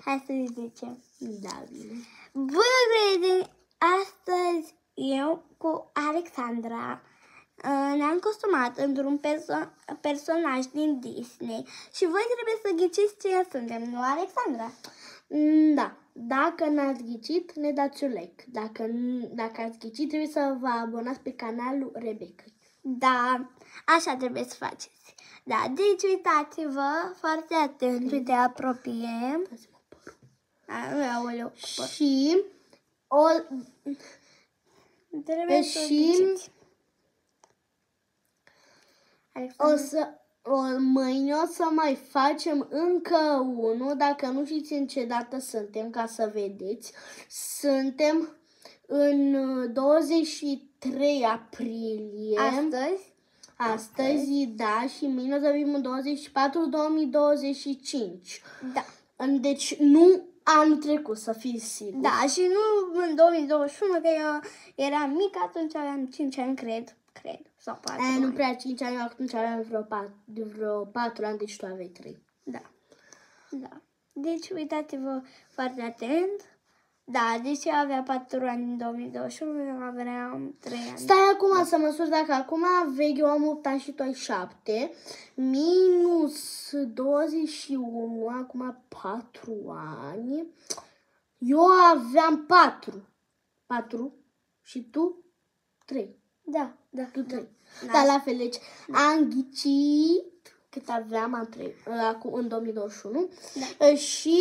Hai să zicem. Da, bine. Bună, prieteni! Astăzi eu cu Alexandra ne-am costumat într-un personaj din Disney și voi trebuie să ghiciți cine suntem, nu, Alexandra? Da. Dacă n-ați ghicit, ne dați un like. Dacă ați ghicit, trebuie să vă abonați pe canalul Rebecca. Da, așa trebuie să faceți. Da, deci uitați-vă foarte atent, uite, apropiem. Aoleu, și trebuie să ghiciți. Mâine o să mai facem încă unul, dacă nu știți în ce dată suntem, ca să vedeți. Suntem în 23 aprilie. Astăzi, da, și mâine o să fim în 24/2025. Da. Deci nu anul trecut, să fiți siguri. Da, și nu în 2021, că eu eram mică, atunci aveam 5 ani, cred, sau 4 ani. Nu prea 5 ani, atunci aveam vreo 4 ani, deci tu aveai 3. Da. Deci uitați-vă foarte atent. Da, deci eu avea 4 ani în 2021, eu aveam 3 ani. Stai acum să măsuri dacă acum vechi eu am 8 ani și tu ai 7, minus 21, acum 4 ani, eu aveam 4 și tu 3. Da. Tu 3. Da, la fel, deci am ghicit cât aveam în 2021 și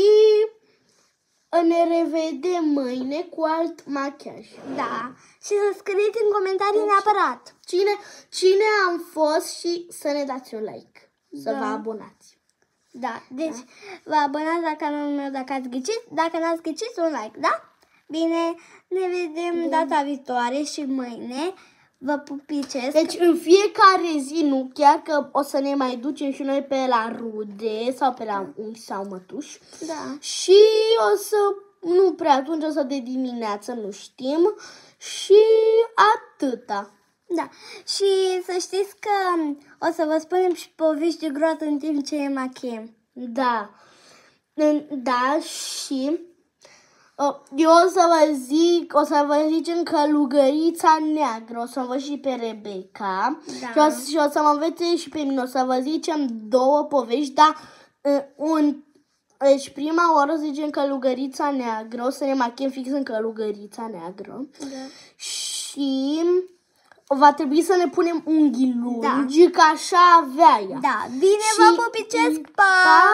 ne revedem mâine cu alt machiaj. Da. Și să scrieți în comentarii neapărat cine am fost și să ne dați un like. Să vă abonați. Da, deci vă abonați la canalul meu dacă ați ghicit. Dacă n-ați ghicit, un like, da? Bine, ne vedem data viitoare și mâine. Vă pupicesc. Deci în fiecare zi, nu chiar că o să ne mai ducem și noi pe la rude sau pe la unchi sau mătuși. Da. Și o să, nu prea atunci, o să de dimineață, nu știm. Și atâta. Da. Și să știți că o să vă spunem și povești de groază în timp ce machiem. Da. Da, și eu o să vă zicem Călugărița Neagră, o să vă și pe Rebecca. Da. Și o să mă învețe și pe mine, o să vă zicem 2 povești, dar deci prima oară o să zicem Călugărița Neagră, o să ne machiem fix în Călugărița Neagră. Da. Și va trebui să ne punem unghii lungi, că așa avea ea. Da, bine, vă pupicesc, pa!